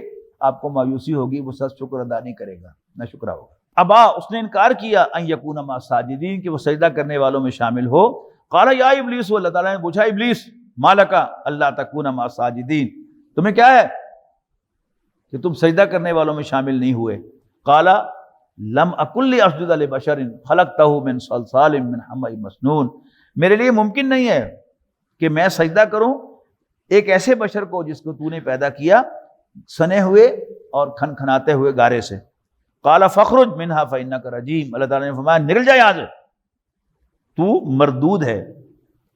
آپ کو مایوسی ہوگی، وہ سب شکر ادا نہیں کرے گا، نہ شکرا ہوگا. ابا، اس نے انکار کیا، ان یکون مع الساجدین، کہ وہ سجدہ کرنے والوں میں شامل ہو. قال یا ابلیس، اللہ تعالیٰ نے پوچھا ابلیس، ما لک الا تکون مع الساجدین، تمہیں کیا ہے کہ تم سجدہ کرنے والوں میں شامل نہیں ہوئے؟ قال لم اکن لاسجد لبشر خلقتہ من صلصال من حمأ مسنون، میرے لیے ممکن نہیں ہے کہ میں سجدہ کروں ایک ایسے بشر کو جس کو تو نے پیدا کیا سنے ہوئے اور کھنکھناتے ہوئے گارے سے. قال فخرج منها فانک رجیم، اللہ تعالیٰ نے فرمایا نکل جا یہاں سے، تو مردود ہے،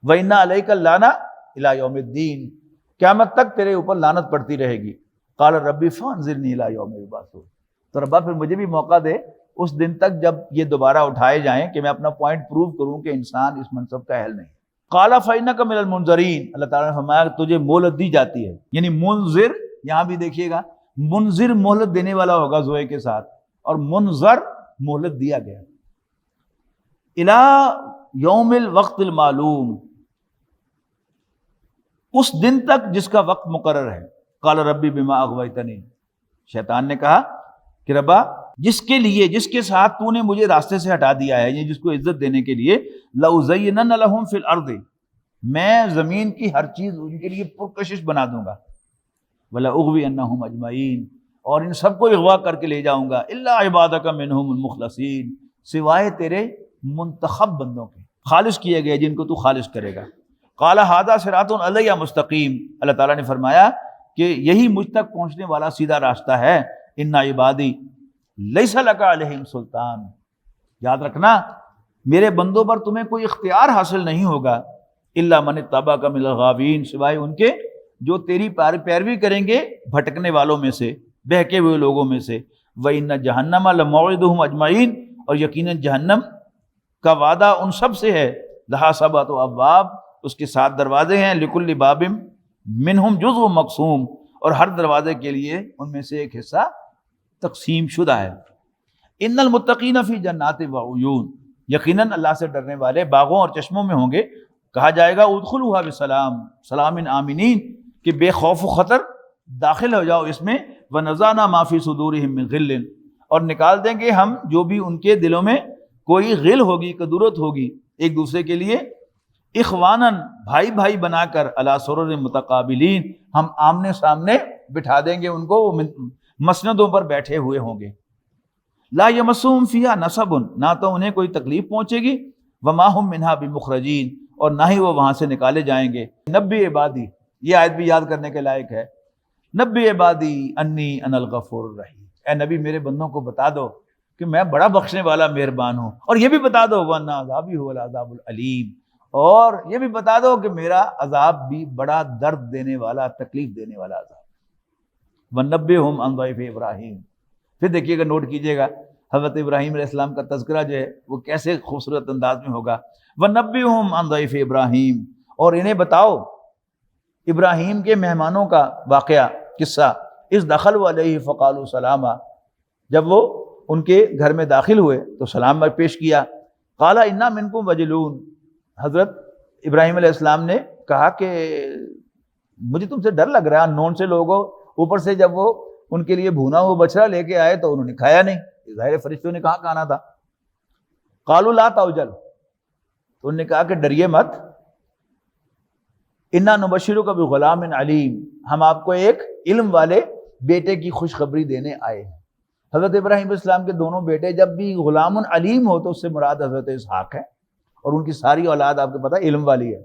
وَإِنَّ عَلَيْكَ اللَّعْنَةَ إِلَىٰ يَوْمِ الدِّينِ، قیامت تک تیرے اوپر لعنت پڑتی رہے گی۔ قال ربی فانظرنی الی یوم یبعثون، تو ربا پھر مجھے بھی موقع دے اس دن تک جب یہ دوبارہ اٹھائے جائیں کہ میں اپنا پوائنٹ پروو کروں کہ انسان اس منصب کا اہل نہیں۔ قال فإنک من المنظرین، اللہ تعالیٰ نے فرمایا کہ تجھے مہلت دی جاتی ہے، یعنی منذر، یہاں بھی دیکھیے گا منذر مہلت دینے والا ہوگا زوئے کے ساتھ، اور منظر مہلت دیا گیا، الی یوم الوقت المعلوم، اس دن تک جس کا وقت مقرر ہے۔ قال ربی بما اغویتنی، شیطان نے کہا کہ ربا جس کے لیے، جس کے ساتھ تو نے مجھے راستے سے ہٹا دیا ہے، یہ جس کو عزت دینے کے لیے، لأزینن لہم فی الارض، میں زمین کی ہر چیز ان کے لیے پرکشش بنا دوں گا، ولأغوینہم اجمعین، اور ان سب کو اغوا کر کے لے جاؤں گا، الا عبادک منہم المخلصین، سوائے تیرے منتخب بندوں کے، خالص کیے گئے جن کو تو خالص کرے گا۔ قال ھذا صراط علی مستقیم، اللہ تعالیٰ نے فرمایا کہ یہی مجھ تک پہنچنے والا سیدھا راستہ ہے۔ ان عبادی لیس لک علیہم سلطان، یاد رکھنا میرے بندوں پر تمہیں کوئی اختیار حاصل نہیں ہوگا، الا من اتبعک من الغاوین، سوائے ان کے جو تیری پیروی کریں گے بھٹکنے والوں میں سے، بہکے ہوئے لوگوں میں سے۔ وَإِنَّ جَهَنَّمَ لَمَوْعِدُهُمْ أَجْمَعِينَ، اور یقیناً جہنم کا وعدہ ان سب سے ہے، لَهَا سَبْعَةُ أَبْوَابٍ، اس کے 7 دروازے ہیں، لِكُلِّ بَابٍ مِّنْهُمْ جُزْءٌ مَقْسُومٌ، اور ہر دروازے کے لیے ان میں سے ایک حصہ تقسیم شدہ ہے۔ ان المتقین فی جنات وعیون، یقیناً اللہ سے ڈرنے والے باغوں اور چشموں میں ہوں گے۔ کہا جائے گا ادخلوها بسلام، سلام آمنین، کہ بے خوف و خطر داخل ہو جاؤ اس میں۔ ونزعنا ما فی صدورہم من غل، اور نکال دیں گے ہم جو بھی ان کے دلوں میں کوئی غل ہوگی، کدورت ہوگی ایک دوسرے کے لیے، اخواناً، بھائی بھائی بنا کر، علی سرر متقابلین، ہم آمنے سامنے بٹھا دیں گے ان کو، وہ مسندوں پر بیٹھے ہوئے ہوں گے۔ لا یمسہم فیہا نصب، نہ تو انہیں کوئی تکلیف پہنچے گی، وما ہم منہا بمخرجین، اور نہ ہی وہ وہاں سے نکالے جائیں گے۔ نبی عبادی، یہ آیت بھی یاد کرنے کے لائق ہے۔ نبی عبادی انی انا الغفور الرحیم، اے نبی میرے بندوں کو بتا دو کہ میں بڑا بخشنے والا مہربان ہوں، اور یہ بھی بتا دو وَأَنَّ عَذَابِي هُوَ الْعَذَابُ الْأَلِيمُ، اور یہ بھی بتا دو کہ میرا عذاب بھی بڑا درد دینے والا، تکلیف دینے والا عذاب۔ وَنَبِّئْهُمْ عَنْ ضَيْفِ ابراہیم، پھر دیکھیے گا، نوٹ کیجیے گا حضرت ابراہیم علیہ السلام کا تذکرہ جو ہے وہ کیسے خوبصورت انداز میں ہوگا۔ وَنَبِّئْهُمْ عَنْ ضَيْفِ ابراہیم، اور انہیں بتاؤ ابراہیم کے مہمانوں کا واقعہ، قصہ۔ اذ دخلوا علیہ فقالوا سلاما، جب وہ ان کے گھر میں داخل ہوئے تو سلام پیش کیا۔ قال انا منکم وجلون، حضرت ابراہیم علیہ السلام نے کہا کہ مجھے تم سے ڈر لگ رہا ہے، نون سے لوگوں، اوپر سے جب وہ ان کے لیے بھونا ہوا بچڑا لے کے آئے تو انہوں نے کھایا نہیں، ظاہر فرشتوں نے کہاں کھانا تھا۔ قالوا لا توجل، تو انہوں نے کہا کہ ڈریے مت، انا نبشرک بغلام علیم، ہم آپ کو ایک علم والے بیٹے کی خوشخبری دینے آئے ہیں۔ حضرت ابراہیم علیہ السلام کے دونوں بیٹے، جب بھی غلام علیم ہو تو اس سے مراد حضرت اسحاق ہے، اور ان کی ساری اولاد آپ کو پتہ علم والی ہے،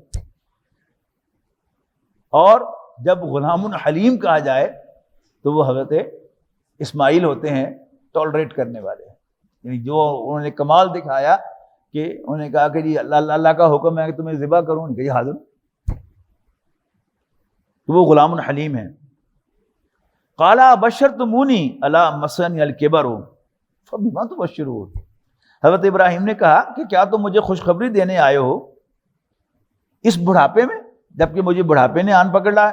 اور جب غلام حلیم کہا جائے تو وہ حضرت اسماعیل ہوتے ہیں، ٹالریٹ کرنے والے، یعنی جو انہوں نے کمال دکھایا کہ انہوں نے کہا کہ جی اللہ کا حکم ہے کہ تمہیں ذبح کروں، ان کے یہ حاضر، تو وہ غلام حلیم ہیں۔ قال بشرتمونی علی مسنی الکبر فبما تبشرون، حضرت ابراہیم نے کہا کہ کیا تم مجھے خوشخبری دینے آئے ہو اس بڑھاپے میں، جبکہ مجھے بڑھاپے نے آن پکڑ لایا۔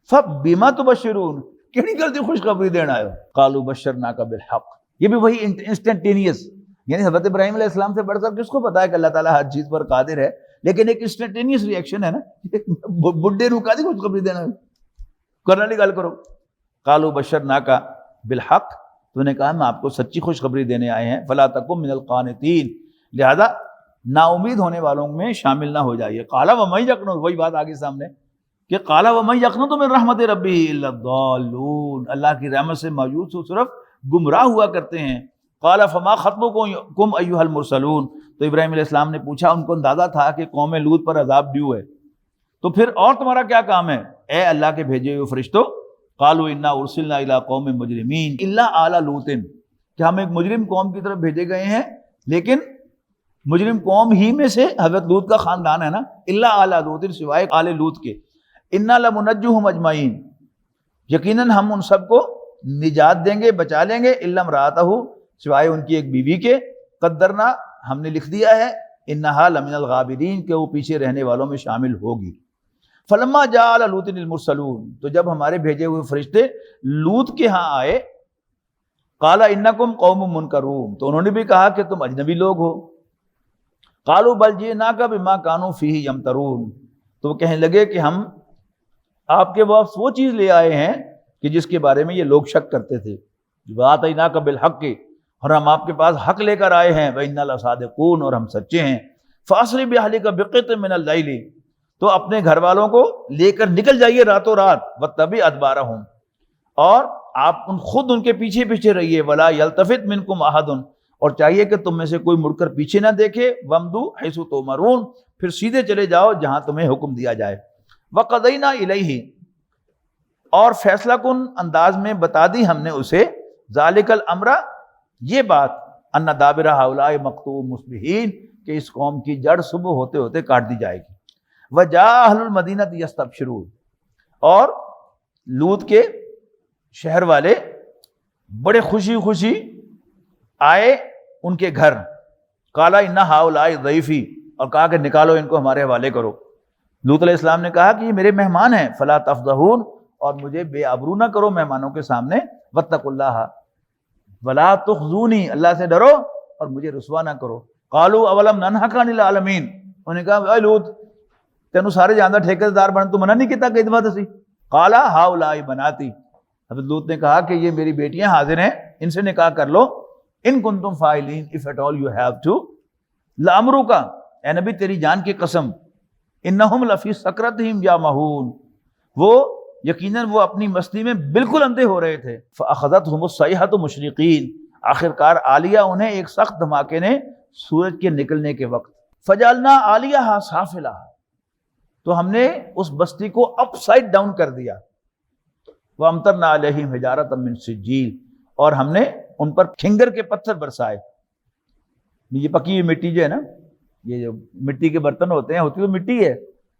فبما تبشرون، کیڑی غلطی خوشخبری دینا آئے ہو؟ قالوا بشرناک بالحق، یہ بھی وہی انسٹنٹینیس، یعنی حضرت ابراہیم علیہ السلام سے بڑھ کر کس کو پتا ہے کہ اللہ تعالیٰ ہر چیز پر قادر ہے، لیکن ایک انسٹنٹینیس ری ایکشن ہے نا، بڈھے نو کادی خوشخبری دینا کرنے والی گل کرو۔ قالوا بشرناک بالحق، تو نے کہا ہم آپ کو سچی خوشخبری دینے آئے ہیں، فلا تکن من القانتین، لہذا نا امید ہونے والوں میں شامل نہ ہو جائیے۔ قال ومن یقنط، وہی بات آگے سامنے کہ قال ومن یقنط من رحمت ربہ الا الضالون، اللہ کی رحمت سے مایوس و صرف گمراہ ہوا کرتے ہیں۔ قال فما خطبکم ایھا المرسلون، تو ابراہیم علیہ السلام نے پوچھا، ان کو اندازہ تھا کہ قوم لوط پر عذاب ڈیو ہے، تو پھر اور تمہارا کیا کام ہے اے اللہ کے بھیجے ہوئے فرشتوں؟ قالوا انا ارسلنا الی قوم مجرمین الا آل لوط، کہ ہم ایک مجرم قوم کی طرف بھیجے گئے ہیں، لیکن مجرم قوم ہی میں سے حضرت لوط کا خاندان ہے نا، الا آل لوط، سوائے آل لوط کے، انا لمنجوہم اجمعین، یقیناً ہم ان سب کو نجات دیں گے، بچا لیں گے، الا امرأتہ، سوائے ان کی ایک بیوی کے، قدرنا، ہم نے لکھ دیا ہے، انہا لمن الغابرین، کہ وہ پیچھے رہنے والوں میں شامل ہوگی۔ فلما جاء آل لوط المرسلون، تو جب ہمارے بھیجے ہوئے فرشتے لوط کے ہاں آئے، قال انکم قوم منکرون، تو انہوں نے بھی کہا کہ تم اجنبی لوگ ہو۔ قالوا بل جئناک بما کانوا فیہ یمترون، تو وہ کہنے لگے کہ ہم آپ کے پاس وہ چیز لے آئے ہیں کہ جس کے بارے میں یہ لوگ شک کرتے تھے، وآتیناک بالحق، اور ہم آپ کے پاس حق لے کر آئے ہیں، وإنا لصادقون، اور ہم سچے ہیں۔ فاسر بأہلک بقطع من اللیل، تو اپنے گھر والوں کو لے کر نکل جائیے راتوں رات، واتبع ادبارہم، اور آپ خود ان کے پیچھے پیچھے رہیے، ولا یلتفت منکم احد، اور چاہیے کہ تم میں سے کوئی مڑ کر پیچھے نہ دیکھے، وامضوا حیث تؤمرون، پھر سیدھے چلے جاؤ جہاں تمہیں حکم دیا جائے۔ وقضینا الیہ، اور فیصلہ کن انداز میں بتا دی ہم نے اسے، ذالک الامر، یہ بات، ان دابر ہؤلاء مقطوع مصبحین، کہ اس قوم کی جڑ صبح ہوتے ہوتے کاٹ دی جائے گی۔ وجاء اہل المدینہ یستبشرون، اور لوط کے شہر والے بڑے خوشی خوشی آئے ان کے گھر، قال ان ہؤلاء ضیفی، اور کہا کہ نکالو ان کو ہمارے حوالے کرو۔ لوط علیہ السلام نے کہا کہ یہ میرے مہمان ہیں، فلا تفضحون، اور مجھے بے آبرو نہ کرو مہمانوں کے سامنے، واتقوا اللہ ولا تخزونی، اللہ سے ڈرو اور مجھے رسوا نہ کرو۔ قالوا اولم ننہک عن العالمین، انہوں نے کہا اے لوط، تینوں سارے جاندہ ٹھیکے دار بن تو منع نہیں کیتا کہ ادوا تسی؟ قال ہؤلاء بناتی، حضرت لوط نے کہا کہ یہ میری بیٹیاں حاضر ہیں، ان سے نکاح کر لو، ان کنتم فاعلین، if at all you have to، لامرک، اے نبی تیری جان کی قسم، انہم لفی سکرتہم یامہون، وہ یقیناً وہ اپنی مستی میں بالکل اندھے ہو رہے تھے۔ فاخذتہم الصیحۃ مشرقین، آخرکار آ لیا انہیں ایک سخت دھماکے نے سورج کے نکلنے کے وقت۔ فجعلنا عالیہا سافلہا، تو ہم نے اس بستی کو اپ سائڈ ڈاؤن کر دیا۔ وامطرنا علیہم حجارۃ من سجیل، اور ہم نے ان پر کھنگر کے پتھر برسائے۔ یہ پکی ہوئی مٹی جو ہے نا، یہ جو مٹی کے برتن ہوتے ہیں، ہوتی تو مٹی ہے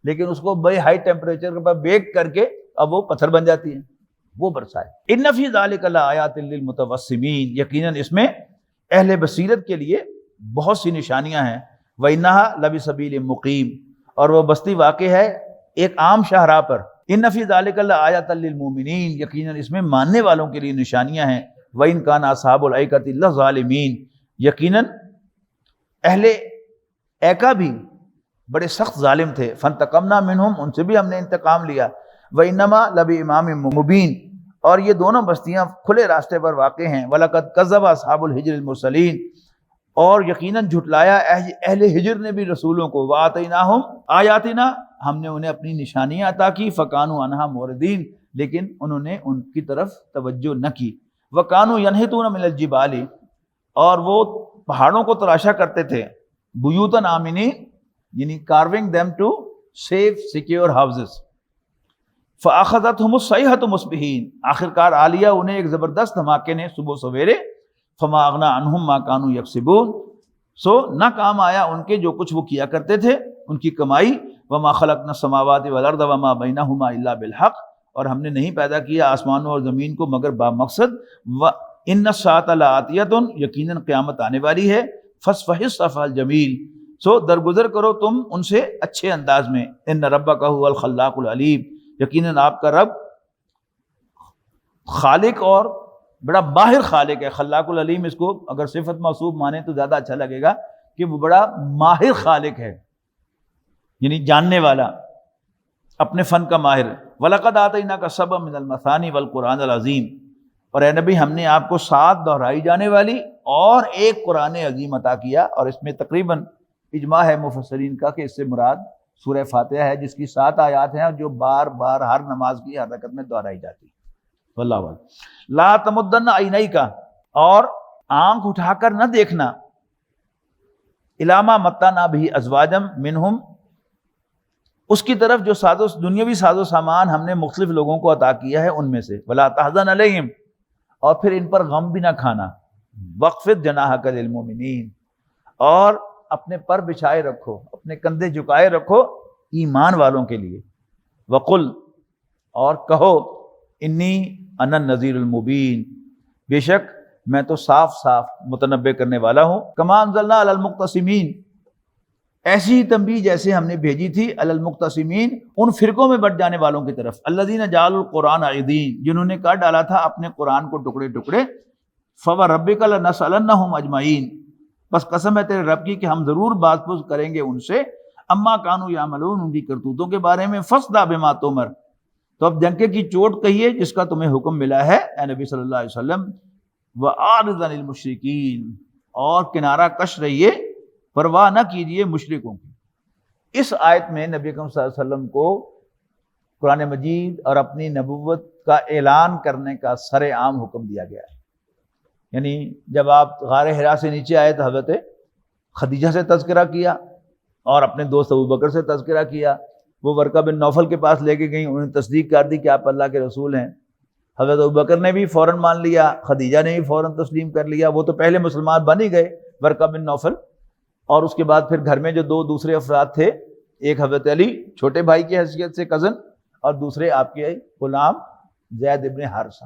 لیکن اس کو بڑے ہائی ٹیمپریچر پر بیک کر کے اب وہ پتھر بن جاتی ہیں، وہ برسائے۔ ان فی ذلک لآیات للمتوسمین، یقیناً اس میں اہل بصیرت کے لیے بہت سی نشانیاں ہیں۔ وَإِنَّهَا لَبِسَبِيلٍ مُقِيمٍ، اور وہ بستی واقع ہے ایک عام شاہراہ پر۔ ان فی ذلک لآیات للمؤمنین، یقیناً اس میں ماننے والوں کے لیے نشانیاں ہیں۔ وَإِن كَانَ أَصْحَابُ الْأَيْكَةِ لَظَالِمِينَ، یقیناً اہل ایکا بھی بڑے سخت ظالم تھے۔ فانتقمنا منہم، ان سے بھی ہم نے انتقام لیا۔ وَإِنَّمَا لَبِإِمَامٍ مُبِينٍ، اور یہ دونوں بستیاں کھلے راستے پر واقع ہیں۔ وَلَقَدْ كَذَّبَ أَصْحَابُ الْحِجْرِ الْمُرْسَلِينَ، اور یقیناً جھٹلایا اہل ہجر نے بھی رسولوں کو۔ وَآتَيْنَاهُمْ آیاتنا، ہم نے انہیں اپنی نشانیاں عطا کی۔ فَكَانُوا عَنْهَا مُعْرِضِينَ، لیکن انہوں نے ان کی طرف توجہ نہ کی۔ وَكَانُوا يَنْحِتُونَ مِنَ الْجِبَالِ، اور وہ پہاڑوں کو تراشا کرتے تھے۔ بیوتاً آمنین، یعنی carving them to safe secure houses۔ فَأَخَذَتْهُمُ الصَّيْحَةُ مُصْبِحِينَ، آخرکار آ لیا انہیں ایک زبردست دھماکے نے صبح سویرے۔ فَمَا أَغْنَىٰ عَنْهُمْ مَا كَانُوا يَكْسِبُونَ، سو نہ کام آیا ان کے جو کچھ وہ کیا کرتے تھے، ان کی کمائی۔ وَمَا خَلَقْنَا السَّمَاوَاتِ وَالْأَرْضَ وَمَا بَيْنَهُمَا إِلَّا بِالْحَقِّ، اور ہم نے نہیں پیدا کیا آسمانوں اور زمین کو مگر با مقصد۔ وَإِنَّ السَّاعَةَ لَآتِيَةٌ، یقیناً قیامت آنے والی ہے۔ فَاصْفَحِ الصَّفْحَ الْجَمِيلَ، سو درگزر کرو تم ان سے اچھے انداز میں۔ ان ربک هو الخلاق العلیم، یقیناً آپ کا رب خالق اور بڑا ماہر خالق ہے۔ خلاق العلیم، اس کو اگر صفت موصوف مانے تو زیادہ اچھا لگے گا کہ وہ بڑا ماہر خالق ہے، یعنی جاننے والا، اپنے فن کا ماہر۔ وَلَقَدْ آتَيْنَاكَ سَبْعًا مِنَ الْمَثَانِي وَالْقُرْآنِ الْعَظِيمِ، اور اے نبی ہم نے آپ کو 7 دہرائی جانے والی اور ایک قرآن عظیم عطا کیا۔ اور اس میں تقریباً اجماع ہے مفسرین کا کہ اس سے مراد سورہ فاتحہ ہے، جس کی 7 آیات ہیں جو بار بار ہر نماز کی ہر رکعت میں دہرائی جاتی ہے۔ واللہ اعلم۔ لا تمدن عینیک، اور آنکھ اٹھا کر نہ دیکھنا، الی ما متعنا بہ ازواجا منہم، اس کی طرف جو دنیاوی ساز و سامان ہم نے مختلف لوگوں کو عطا کیا ہے ان میں سے۔ ولا تحزن علیہم، اور پھر ان پر غم بھی نہ کھانا۔ واخفض جناحک للمؤمنین، اور اپنے پر بچھائے رکھو، اپنے کندھے جھکائے رکھو ایمان والوں کے لیے. وقل، اور کہو، انی انا النذیر المبین، بے شک میں تو صاف صاف متنبع کرنے والا ہوں. کما انزلنا علی المقتسمین، ایسی تنبیہ جیسے ہم نے بھیجی تھی علی المقتسمین، ان فرقوں میں بٹ جانے والوں کی طرف. الذین جعلوا القرآن عضین، جنہوں نے کر ڈالا تھا اپنے قرآن کو ٹکڑے ٹکڑے. فوربک لنسألنہم اجمعین، بس قسم ہے تیرے رب کی کہ ہم ضرور بات پوچھ کریں گے ان سے. اما کانوا یعملون، ان کی کرتوتوں کے بارے میں. فاصدع بما تؤمر، تو اب ڈنکے کی چوٹ کہیے جس کا تمہیں حکم ملا ہے اے نبی صلی اللہ علیہ وسلم. وَأَعْرِضْ عَنِ الْمُشْرِكِينَ، اور کنارہ کش رہیے، پرواہ نہ کیجیے مشرکوں کی. اس آیت میں نبی اکرم صلی اللہ علیہ وسلم کو قرآن مجید اور اپنی نبوت کا اعلان کرنے کا سر عام حکم دیا گیا ہے. یعنی جب آپ غار حرا سے نیچے آئے تو حضرت خدیجہ سے تذکرہ کیا اور اپنے دوست ابوبکر سے تذکرہ کیا. وہ ورقہ بن نوفل کے پاس لے کے گئیں، انہوں نے تصدیق کر دی کہ آپ اللہ کے رسول ہیں. حضرت ابوبکر نے بھی فوراً مان لیا، خدیجہ نے بھی فوراً تسلیم کر لیا. وہ تو پہلے مسلمان بن ہی گئے، ورقہ بن نوفل. اور اس کے بعد پھر گھر میں جو دو دوسرے افراد تھے، ایک حضرت علی چھوٹے بھائی کی حیثیت سے کزن، اور دوسرے آپ کے غلام زید ابن حارثہ.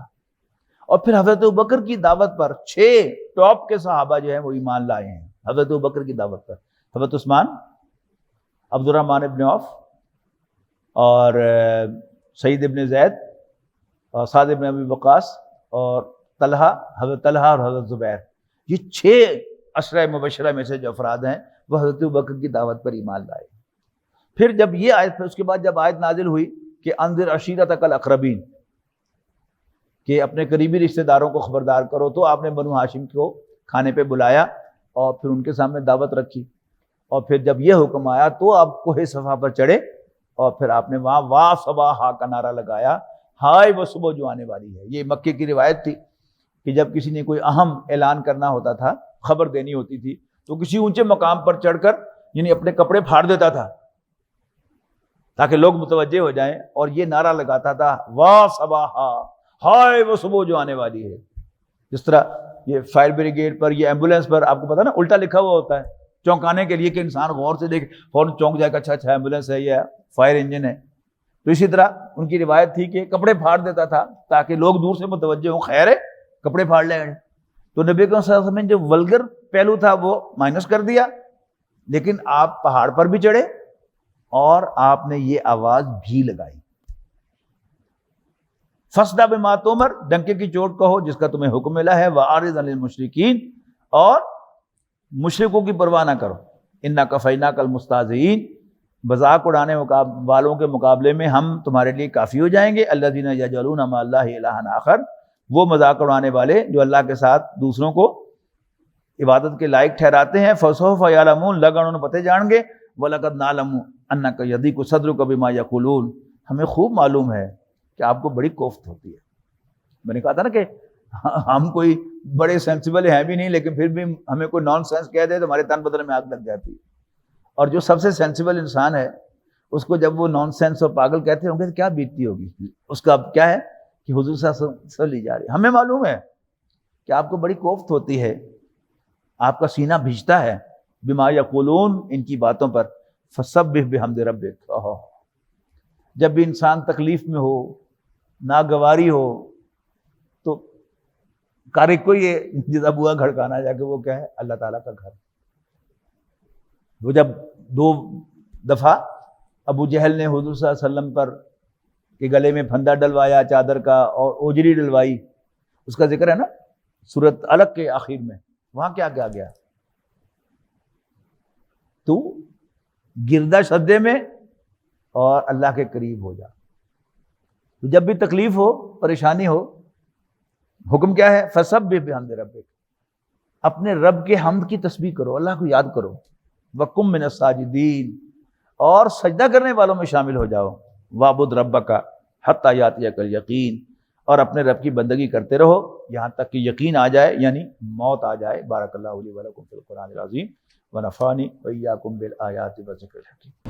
اور پھر حضرت ابوبکر کی دعوت پر 6 ٹاپ کے صحابہ جو ہیں وہ ایمان لائے ہیں حضرت ابوبکر کی دعوت پر. حضرت عثمان، عبد الرحمن ابن عوف، اور سعید ابن زید، اور سعد ابن ابی وقاص، اور طلحہ، حضرت طلحہ اور حضرت زبیر. یہ 6 عشرہ مبشرہ میں سے جو افراد ہیں وہ حضرت ابوبکر کی دعوت پر ایمان لائے. پھر جب یہ آیت، پھر اس کے بعد جب آیت نازل ہوئی کہ انذر عشیرتک الاقربین، کہ اپنے قریبی رشتہ داروں کو خبردار کرو، تو آپ نے بنو ہاشم کو کھانے پہ بلایا اور پھر ان کے سامنے دعوت رکھی. اور پھر جب یہ حکم آیا تو آپ کوہ صفا پر چڑھے اور پھر آپ نے وہاں وا صباحا کا نعرہ لگایا، ہائے وہ صبح جو آنے والی ہے. یہ مکے کی روایت تھی کہ جب کسی نے کوئی اہم اعلان کرنا ہوتا تھا، خبر دینی ہوتی تھی، تو کسی اونچے مقام پر چڑھ کر یعنی اپنے کپڑے پھاڑ دیتا تھا تاکہ لوگ متوجہ ہو جائیں، اور یہ نعرہ لگاتا تھا وا صباحا، ہائے وہ صبح جو آنے والی ہے. جس طرح یہ فائر بریگیڈ پر، یہ ایمبولینس پر آپ کو پتا نا الٹا لکھا ہوا ہوتا ہے چونکانے کے لیے کہ انسان غور سے دیکھے، فوراً چونک جائے گا، اچھا اچھا ایمبولینس ہے یا فائر انجن ہے. تو اسی طرح ان کی روایت تھی کہ کپڑے پھاڑ دیتا تھا تاکہ لوگ دور سے متوجہ ہوں، خیر ہے کپڑے پھاڑ لیں. تو نبی صلی اللہ علیہ وسلم نے جو ولگر پہلو تھا وہ مائنس کر دیا، لیکن آپ پہاڑ پر بھی چڑھے اور آپ نے یہ آواز بھی لگائی، فاصدع بما تؤمر، ڈنکے کی چوٹ کہو جس کا تمہیں حکم ملا ہے. وَأَعْرِضْ عَنِ الْمُشْرِكِينَ، اور مشرکوں کی پرواہ نہ کرو. اِنَّا كَفَيْنَاكَ الْمُسْتَهْزِئِينَ، مذاق اڑانے والوں کے مقابلے میں ہم تمہارے لیے کافی ہو جائیں گے. الَّذِينَ يَجْعَلُونَ مَعَ اللَّهِ إِلَٰهًا آخَرَ، وہ مذاق اڑانے والے جو اللہ کے ساتھ دوسروں کو عبادت کے لائق ٹھہراتے ہیں. فَسَوْفَ يَعْلَمُونَ، لگن انہیں پتہ جان گے. وَلَقَدْ نَعْلَمُ أَنَّكَ يَضِيقُ صَدْرُكَ بِمَا يَقُولُونَ، ہمیں خوب معلوم ہے کہ آپ کو بڑی کوفت ہوتی ہے. میں نے کہا تھا نا کہ ہم کوئی بڑے سینسیبل ہیں بھی نہیں، لیکن پھر بھی ہمیں کوئی نان سینس کہہ دے تو ہمارے تن بدن میں آگ لگ جاتی ہے. اور جو سب سے سینسیبل انسان ہے اس کو جب وہ نان سینس اور پاگل کہتے ہوں گے تو کیا بیتتی ہوگی. اس کا اب کیا ہے کہ حضور صلی اللہ علیہ وسلم لی جا رہی ہے. ہمیں معلوم ہے کہ آپ کو بڑی کوفت ہوتی ہے، آپ کا سینہ بھیجتا ہے بما یقولون، ان کی باتوں پر. فسبح بحمد ربک، جب بھی انسان تکلیف میں ہو، ناگواری ہو، تو کاری کوئی ہے جدا بوا گھڑکانا جا کے، وہ کیا ہے اللہ تعالیٰ کا گھر. وہ جب 2 دفعہ ابو جہل نے حضور صلی اللہ علیہ وسلم پر کے گلے میں پھندا ڈلوایا چادر کا اور اوجری ڈلوائی، اس کا ذکر ہے نا سورۃ علق کے آخر میں. وہاں کیا کہا گیا؟ تو گردہ شدے میں اور اللہ کے قریب ہو جا. تو جب بھی تکلیف ہو، پریشانی ہو، حکم کیا ہے؟ فسبح بحمد ربک، اپنے رب کے حمد کی تسبیح کرو، اللہ کو یاد کرو. وقم من الساجدین، اور سجدہ کرنے والوں میں شامل ہو جاؤ. وعبد ربک حتی یاتیک الیقین، اور اپنے رب کی بندگی کرتے رہو یہاں تک کہ یقین آ جائے، یعنی موت آ جائے. بارک اللہ لی ولکم فی القرآن العظیم ونفعنی وإیاکم بالآیات والذکر الحکیم.